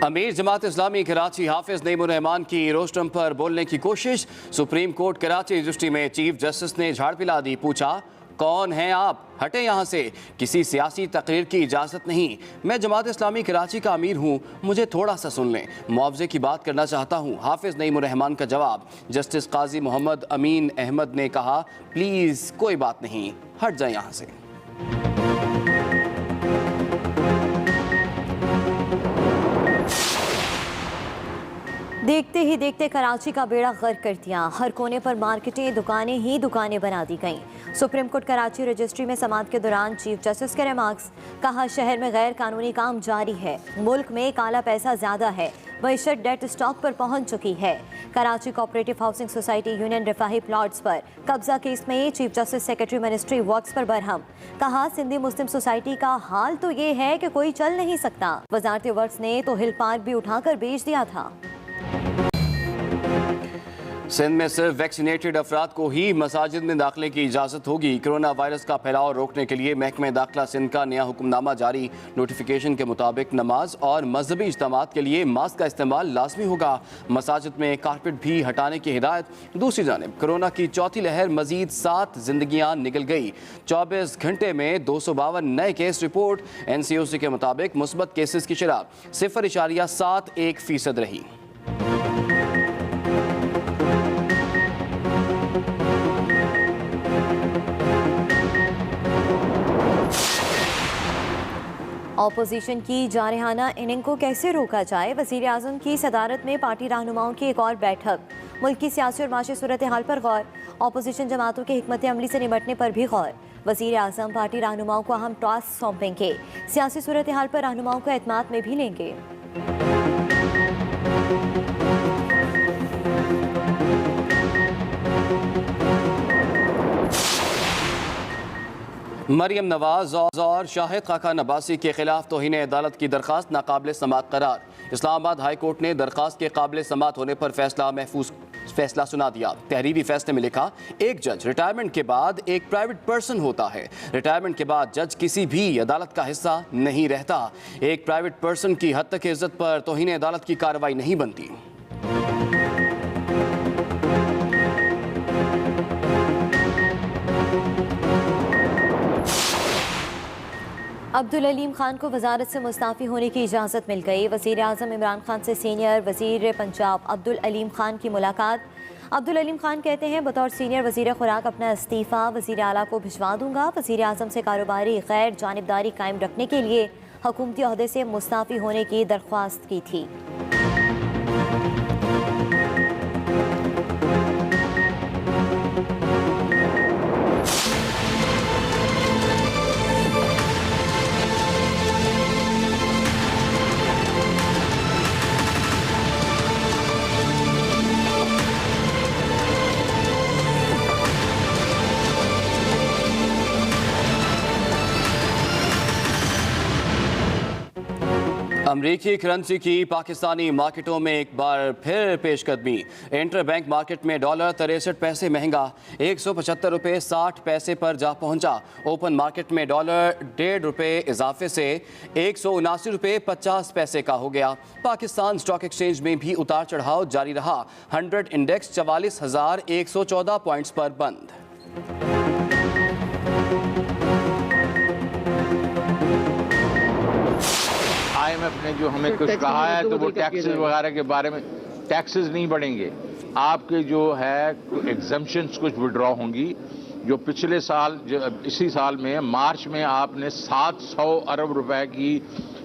अमीर जमात इस्लामी कराची हाफिज नईमुर रहमान की रोस्टम पर बोलने की कोशिश। सुप्रीम कोर्ट कराची रजिस्ट्री में चीफ जस्टिस ने झाड़ पिला दी। पूछा, कौन हैं आप, हटे यहाँ से, किसी सियासी तकरीर की इजाज़त नहीं। मैं जमात इस्लामी कराची का अमीर हूँ, मुझे थोड़ा सा सुन लें, मुआवजे की बात करना चाहता हूँ। हाफिज नईमुर रहमान का जवाब। जस्टिस काजी मोहम्मद अमीन अहमद ने कहा, प्लीज़ कोई बात नहीं, हट जाए यहाँ से। देखते ही देखते कराची का बेड़ा गर्क कर दिया। हर कोने पर मार्केटें, दुकानें ही दुकानें बना दी गईं। सुप्रीम कोर्ट कराची रजिस्ट्री में समाअत के दौरान चीफ जस्टिस के रिमार्क्स। कहा, शहर में गैर कानूनी काम जारी है, मुल्क में काला पैसा ज्यादा है, मईशत डेट स्टॉक पर पहुंच चुकी है। Karachi cooperative housing society union रिफाही प्लॉट्स पर कब्जा केस में chief justice secretary ministry works पर बरहम। कहा, सिंधी मुस्लिम सोसाइटी का हाल तो ये है कि कोई चल नहीं सकता। वजारत वर्क्स ने तो हिल पार्क भी उठाकर बेच दिया था। सिंध में सिर्फ वैक्सीनेटेड अफराद को ही मसाजिद में दाखिले की इजाज़त होगी। कोरोना वायरस का फैलाव रोकने के लिए महकमे दाखिला सिंध का नया हुक्मनामा जारी। नोटिफिकेशन के मुताबिक नमाज और मजहबी इज्तिमात के लिए मास्क का इस्तेमाल लाजमी होगा। मसाजिद में कारपेट भी हटाने की हिदायत। दूसरी जानिब कोरोना की चौथी लहर, मजीद 7 जिंदगियां निकल गई। 24 घंटे में 252 नए केस रिपोर्ट। NCOC के मुताबिक मुस्बत केसेस की शरह 0.71% रही। ऑपोजिशन की जारहाना इनिंग को कैसे रोका जाए, वज़ीर आज़म की सदारत में पार्टी रहनुमाओं की एक और बैठक। मुल्क की सियासी और माशी सूरत हाल पर गौर। ऑपोजिशन जमातों की हिकमत अमली से निपटने पर भी गौर। वज़ीर आज़म पार्टी रहनुमाओं को अहम टास्क सौंपेंगे। सियासी सूरत हाल पर रहनुमाओं को एतमाद में भी लेंगे। मरियम नवाज और शाहिद खाका नबासी के खिलाफ तौहीन अदालत की दरखास्त नाकाबिल समाअत करार। इस्लामाबाद हाई कोर्ट ने दरखास्त के काबिल समाअत होने पर फैसला सुना दिया। तहरीरी फैसले में लिखा, एक जज रिटायरमेंट के बाद एक प्राइवेट पर्सन होता है। रिटायरमेंट के बाद जज किसी भी अदालत का हिस्सा नहीं रहता। एक प्राइवेट पर्सन की हद तक इज्जत पर तौहीन अदालत की कार्रवाई नहीं बनती। अब्दुल अलीम खान को वजारत से मुस्ताफ़ी होने की इजाज़त मिल गई। वज़ीर आज़म इमरान खान से सीनियर वज़ीर पंजाब अब्दुल अलीम खान की मुलाकात। अब्दुल अलीम खान कहते हैं, बतौर सीनियर वज़ीर खुराक अपना इस्तीफ़ा वज़ीर आला को भिजवा दूंगा। वज़ीर आज़म से कारोबारी गैर जानिबदारी कायम रखने के लिए हुकूमती ओहदे से मुस्ताफ़ी होने की दरख्वास्त की थी। अमरीकी करेंसी की पाकिस्तानी मार्केटों में एक बार फिर पेशकदमी। इंटर बैंक मार्केट में डॉलर 63 पैसे महंगा, 175 रुपये 60 पैसे पर जा पहुंचा। ओपन मार्केट में डॉलर 1.5 रुपये इजाफे से 179 रुपये 50 पैसे का हो गया। पाकिस्तान स्टॉक एक्सचेंज में भी उतार चढ़ाव जारी रहा। 100 इंडेक्स 44,114 पॉइंट्स पर बंद। IMF ने जो हमें कुछ कहा है तो वो टैक्सेस वगैरह के बारे में, टैक्सेस नहीं बढ़ेंगे। आपके जो है एग्जम्पशंस कुछ विड्रॉ होंगी। जो पिछले साल, इसी साल में मार्च में आपने 700 अरब रुपए की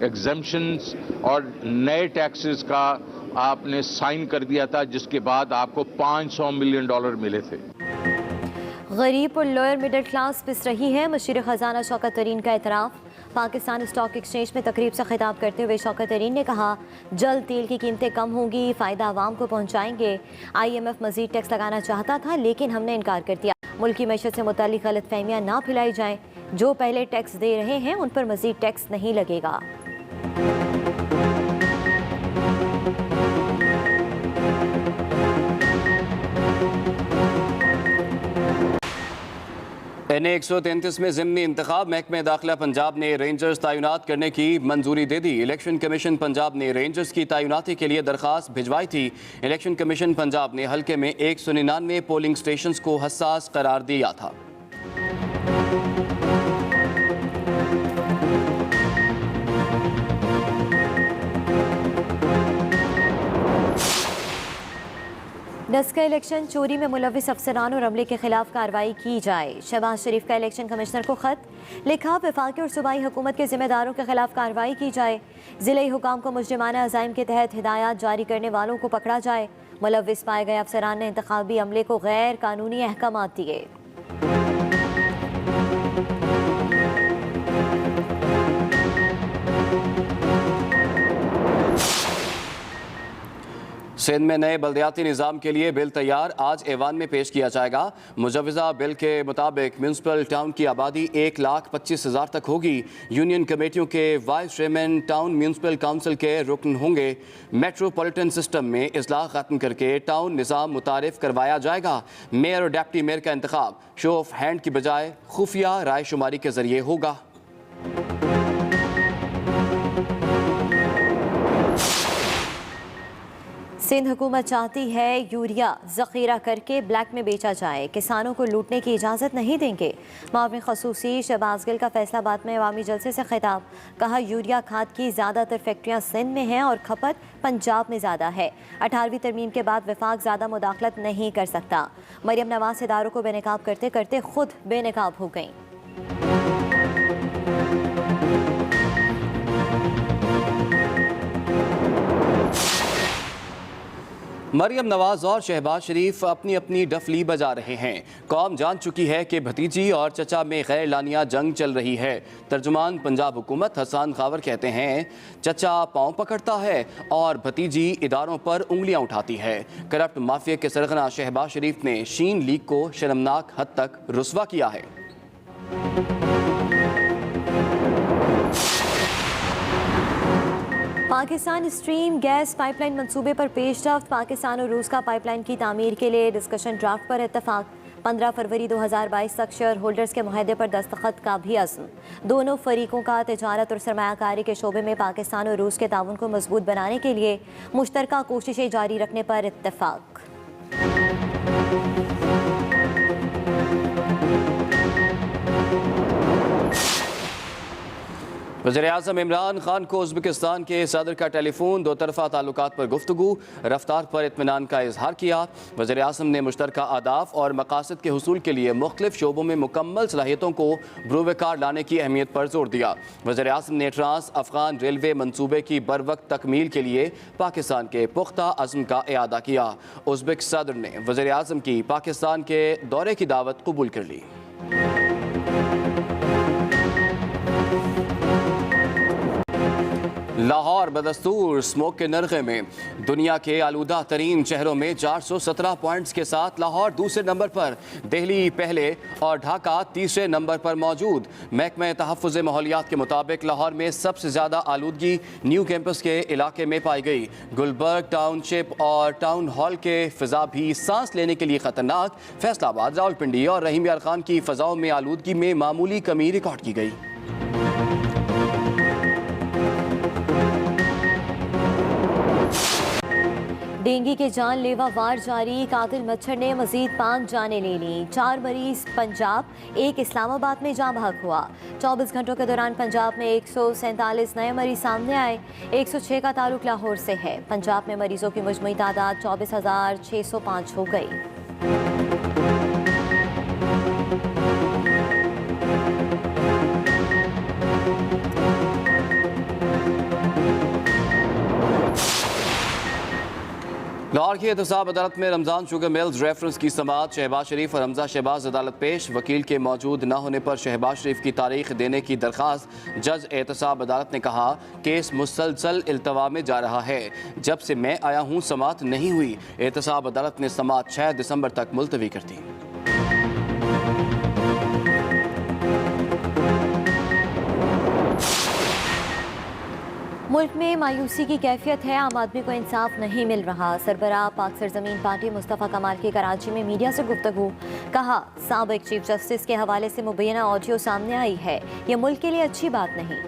एग्जम्पशंस और नए टैक्सेस का आपने साइन कर दिया था, जिसके बाद आपको $500 मिलियन मिले थे। गरीब और लोअर मिडिल क्लास पिस रही है। मशीर खजाना शौकत तरीन का एतराफ़। पाकिस्तान स्टॉक एक्सचेंज में तकरीब से खिताब करते हुए शौकत तरीन ने कहा, जल्द तेल की कीमतें कम होंगी, फ़ायदा आवाम को पहुँचाएंगे। IMF मजीद टैक्स लगाना चाहता था, लेकिन हमने इनकार कर दिया। मुल्क की मैशत से मुताल्लिक़ गलत फहमियाँ ना फैलाई जाएँ। जो पहले टैक्स दे रहे हैं उन पर मजीद टैक्स नहीं लगेगा। NA 133 में ज़िमनी इंतखाब महकमे दाखिला पंजाब ने रेंजर्स तैनात करने की मंजूरी दे दी। इलेक्शन कमीशन पंजाब ने रेंजर्स की तैनाती के लिए दरख्वास्त भिजवाई थी। इलेक्शन कमीशन पंजाब ने हल्के में 199 पोलिंग स्टेशन को हसास करार दिया था। डस का इलेक्शन चोरी में मुलविस अफसरान और अमले के खिलाफ कार्रवाई की जाए। शहबाज शरीफ का इलेक्शन कमिश्नर को खत लिखा, वफाकी और सूबाई हुकूमत के जिम्मेदारों के खिलाफ कार्रवाई की जाए। ज़िले हुकाम को मुजरिमाना अज़ाइम के तहत हिदायत जारी करने वालों को पकड़ा जाए। मुलविस पाए गए अफसरान ने इंतखाबी अमले को गैर कानूनी अहकाम दिए। सिंध में नए बल्दियाती निज़ाम के लिए बिल तैयार, आज ऐवान में पेश किया जाएगा। मुजवज़ा बिल के मुताबिक म्यूनसिपल टाउन की आबादी 1,25,000 तक होगी। यूनियन कमेटियों के vice chairman town municipal council के रुकन होंगे। मेट्रोपॉलिटन सिस्टम में इस्लाह खत्म करके टाउन निज़ाम मुतारिफ करवाया जाएगा। मेयर और डिप्टी मेयर का इंतखाब शो ऑफ हैंड की बजाय खुफिया राय शुमारी के जरिए होगा। सिंध हुकूमत चाहती है यूरिया ज़ख़ीरा करके ब्लैक में बेचा जाए, किसानों को लूटने की इजाज़त नहीं देंगे। मामले खसूसी शहबाज गिल का फैसलाबाद में अवामी जलसे से खिताब, कहा यूरिया खाद की ज़्यादातर फैक्ट्रियाँ सिंध में हैं और खपत पंजाब में ज़्यादा है। 18वीं तरमीम के बाद वफाक ज़्यादा मुदाखलत नहीं कर सकता। मरियम नवाज इदारों को बेनकाब करते करते खुद बेनकाब हो गईं। मरियम नवाज और शहबाज शरीफ अपनी अपनी डफली बजा रहे हैं। कौम जान चुकी है कि भतीजी और चचा में गैर लानिया जंग चल रही है। तर्जुमान पंजाब हुकूमत हसन खावर कहते हैं, चचा पाँव पकड़ता है और भतीजी इदारों पर उंगलियां उठाती है। करप्ट माफिया के सरगना शहबाज शरीफ ने शीन लीग को शर्मनाक हद तक रुस्वा किया है। पाकिस्तान स्ट्रीम गैस पाइपलाइन मंसूबे पर पेशरफ्त, पाकिस्तान और रूस का पाइपलाइन की तामीर के लिए डिस्कशन ड्राफ्ट पर इत्तफाक। 15 फरवरी 2022 तक शेयर होल्डर्स के मुआहदे पर दस्तखत का भी अज़्म। दोनों फरीकों का तिजारत और सरमायाकारी के शोबे में पाकिस्तान और रूस के ताउन को मजबूत बनाने के लिए मुश्तरका कोशिशें जारी रखने पर इत्तफाक। वज़ीर-ए-आज़म इमरान खान को उज़्बेकिस्तान के सदर का टेलीफोन, दो तरफ़ा ताल्लुकात पर गुफ्तगू, रफ्तार पर इत्मीनान का इजहार किया। वज़ीर-ए-आज़म ने मुश्तरका अहदाफ और मकासद के हुसूल के लिए मुख्तलिफ शोबों में मुकम्मल सलाहियतों को बरूकार लाने की अहमियत पर जोर दिया। वज़ीर-ए-आज़म ने ट्रांस अफ़गान रेलवे मनसूबे की बरवक्त तकमील के लिए पाकिस्तान के पुख्ता अज़्म का इआदा किया। उज़्बेक सदर ने वज़ीर-ए-आज़म की पाकिस्तान के दौरे की दावत कबूल कर ली। लाहौर बदस्तूर स्मोक के नरखे में दुनिया के आलूदा तरीन शहरों में 417 पॉइंट्स के साथ लाहौर दूसरे नंबर पर, दिल्ली पहले और ढाका तीसरे नंबर पर मौजूद। महकमा तहफ़्फ़ुज़ माहौलियात के मुताबिक लाहौर में सबसे ज़्यादा आलूदगी न्यू कैंपस के इलाके में पाई गई। गुलबर्ग टाउनशिप और टाउन हॉल के फ़िज़ा भी सांस लेने के लिए ख़तरनाक। फैसलाबाद, रावलपिंडी और रहीम यार खान की फ़ज़ाओं में आलूदगी में मामूली कमी रिकॉर्ड की गई। डेंगू के जानलेवा वार जारी, कातिल मच्छर ने मजीद 5 जानें ले लीं। 4 मरीज पंजाब, एक इस्लामाबाद में जाँ बहक हुआ। 24 घंटों के दौरान पंजाब में 147 नए मरीज सामने आए। 106 का ताल्लुक लाहौर से है। पंजाब में मरीजों की मजमूई तादाद 24,605 हो गई। लाहौर की एहतसाब अदालत में रमज़ान शुगर मिल्स रेफरेंस की समाअत, शहबाज शरीफ और हमजा शहबाज अदालत पेश। वकील के मौजूद न होने पर शहबाज शरीफ की तारीख देने की दरख्वास्त। जज एहतसाब अदालत ने कहा, केस मुसलसल इल्तवा में जा रहा है, जब से मैं आया हूँ समाअत नहीं हुई। एहतसाब अदालत ने समाअत 6 दिसंबर तक मुलतवी कर दी। मुल्क में मायूसी की कैफियत है, आम आदमी को इंसाफ नहीं मिल रहा। सरबराह पाक सरजमीन पार्टी मुस्तफ़ा कमाल की कराची में मीडिया से गुफ्तगू। कहा, साबिक चीफ जस्टिस के हवाले से मुबैना ऑडियो सामने आई है, ये मुल्क के लिए अच्छी बात नहीं।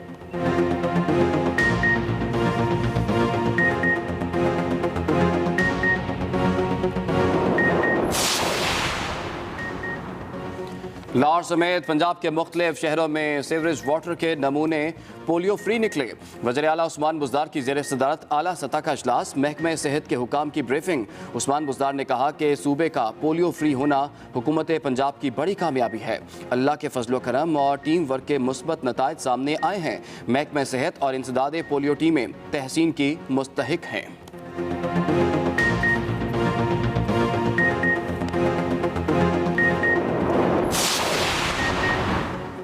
लाहौर समेत पंजाब के मुख्तलिफ शहरों में सीवरेज वाटर के नमूने पोलियो फ्री निकले। वज़ीर आला उस्मान बुज़दार की ज़ेर सदारत आला सतह का इजलास, महकमे सेहत के हुकाम की ब्रीफिंग। उस्मान बुज़दार ने कहा कि सूबे का पोलियो फ्री होना हुकूमत पंजाब की बड़ी कामयाबी है। अल्लाह के फजलो करम और टीम वर्क के मुस्बत नताइज सामने आए हैं। महकमे सेहत और इंसदादे पोलियो टीमें तहसीन की मुस्तहिक हैं।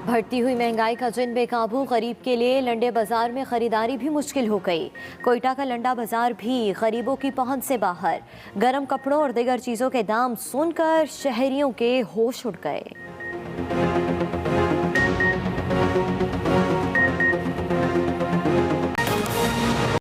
बढ़ती हुई महंगाई का जिन बेकाबू, गरीब के लिए लंडे बाजार में खरीदारी भी मुश्किल हो गई। कोयटा का लंडा बाजार भी गरीबों की पहुंच से बाहर। गर्म कपड़ों और दीगर चीज़ों के दाम सुनकर शहरियों के होश उड़ गए।